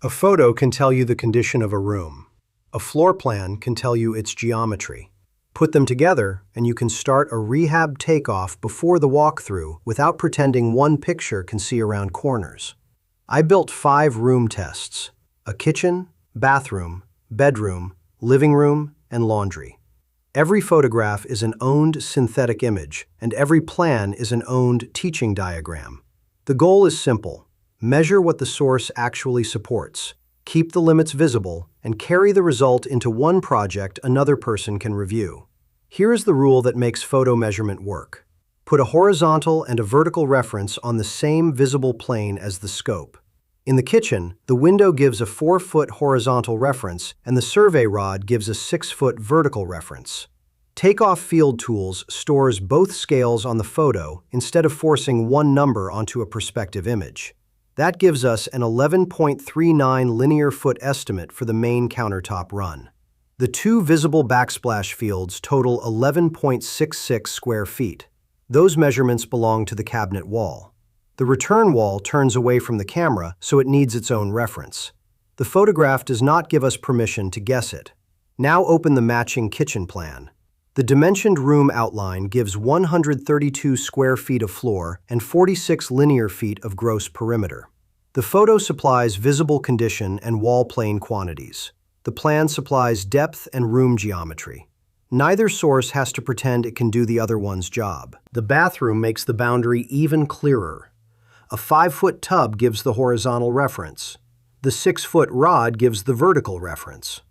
A photo can tell you the condition of a room. A floor plan can tell you its geometry. Put them together, and you can start a rehab takeoff before the walkthrough without pretending one picture can see around corners. I built 5 room tests: a kitchen, bathroom, bedroom, living room, and laundry. Every photograph is an owned synthetic image, and every plan is an owned teaching diagram. The goal is simple: measure what the source actually supports, keep the limits visible, and carry the result into one project another person can review. Here is the rule that makes photo measurement work. Put a horizontal and a vertical reference on the same visible plane as the scope. In the kitchen, the window gives a 4-foot horizontal reference, and the survey rod gives a 6-foot vertical reference. Takeoff Field Tools stores both scales on the photo instead of forcing one number onto a perspective image. That gives us an 11.39 linear foot estimate for the main countertop run. The 2 visible backsplash fields total 11.66 square feet. Those measurements belong to the cabinet wall. The return wall turns away from the camera, so it needs its own reference. The photograph does not give us permission to guess it. Now open the matching kitchen plan. The dimensioned room outline gives 132 square feet of floor and 46 linear feet of gross perimeter. The photo supplies visible condition and wall plane quantities. The plan supplies depth and room geometry. Neither source has to pretend it can do the other one's job. The bathroom makes the boundary even clearer. A 5-foot tub gives the horizontal reference. The 6-foot rod gives the vertical reference.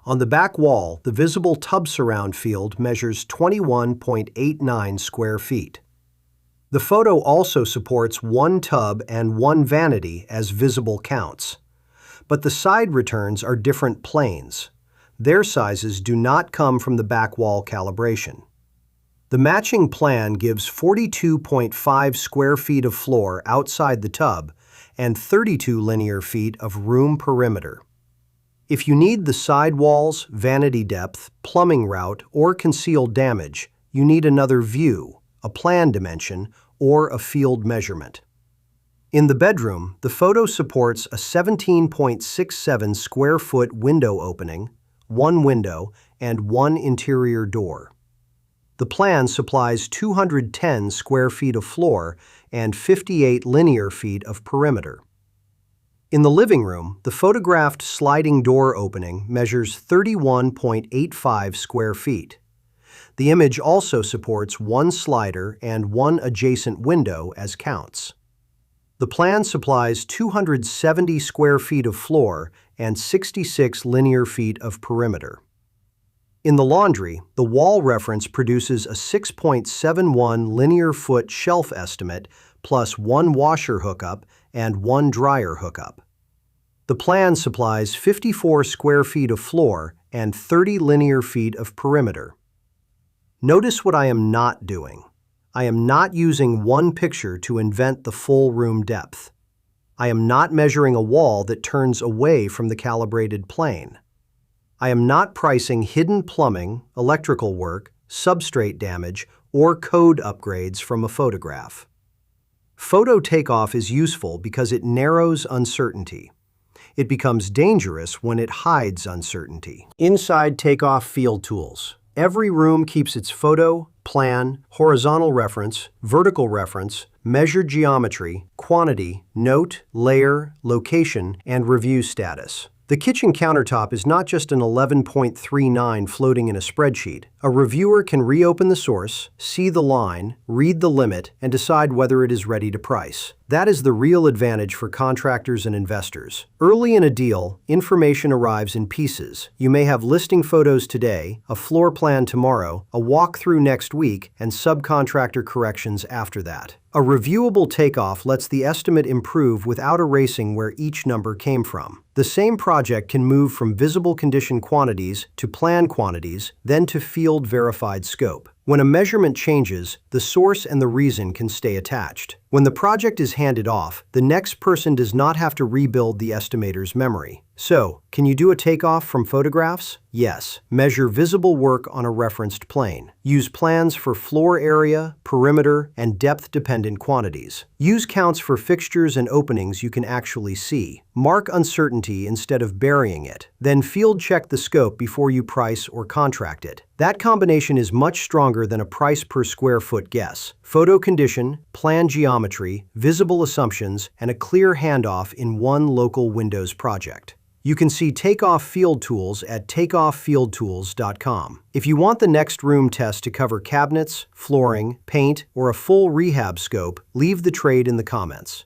On the back wall, the visible tub surround field measures 21.89 square feet. The photo also supports 1 tub and 1 vanity as visible counts. But the side returns are different planes. Their sizes do not come from the back wall calibration. The matching plan gives 42.5 square feet of floor outside the tub and 32 linear feet of room perimeter. If you need the side walls, vanity depth, plumbing route, or concealed damage, you need another view, a plan dimension, or a field measurement. In the bedroom, the photo supports a 17.67 square foot window opening, 1 window, and 1 interior door. The plan supplies 210 square feet of floor and 58 linear feet of perimeter. In the living room, the photographed sliding door opening measures 31.85 square feet. The image also supports 1 slider and 1 adjacent window as counts. The plan supplies 270 square feet of floor and 66 linear feet of perimeter. In the laundry, the wall reference produces a 6.71 linear foot shelf estimate plus 1 washer hookup and 1 dryer hookup. The plan supplies 54 square feet of floor and 30 linear feet of perimeter. Notice what I am not doing. I am not using one picture to invent the full room depth. I am not measuring a wall that turns away from the calibrated plane. I am not pricing hidden plumbing, electrical work, substrate damage, or code upgrades from a photograph. Photo takeoff is useful because it narrows uncertainty. It becomes dangerous when it hides uncertainty. Inside Takeoff Field Tools, every room keeps its photo, plan, horizontal reference, vertical reference, measured geometry, quantity, note, layer, location, and review status. The kitchen countertop is not just an 11.39 floating in a spreadsheet. A reviewer can reopen the source, see the line, read the limit, and decide whether it is ready to price. That is the real advantage for contractors and investors. Early in a deal, information arrives in pieces. You may have listing photos today, a floor plan tomorrow, a walkthrough next week, and subcontractor corrections after that. A reviewable takeoff lets the estimate improve without erasing where each number came from. The same project can move from visible condition quantities to plan quantities, then to field-verified scope. When a measurement changes, the source and the reason can stay attached. When the project is handed off, the next person does not have to rebuild the estimator's memory. So, can you do a takeoff from photographs? Yes. Measure visible work on a referenced plane. Use plans for floor area, perimeter, and depth-dependent quantities. Use counts for fixtures and openings you can actually see. Mark uncertainty instead of burying it. Then field check the scope before you price or contract it. That combination is much stronger than a price per square foot guess. Photo condition, plan geometry, visible assumptions, and a clear handoff in one local Windows project. You can see Takeoff Field Tools at takofffieldtools.com. If you want the next room test to cover cabinets, flooring, paint, or a full rehab scope, leave the trade in the comments.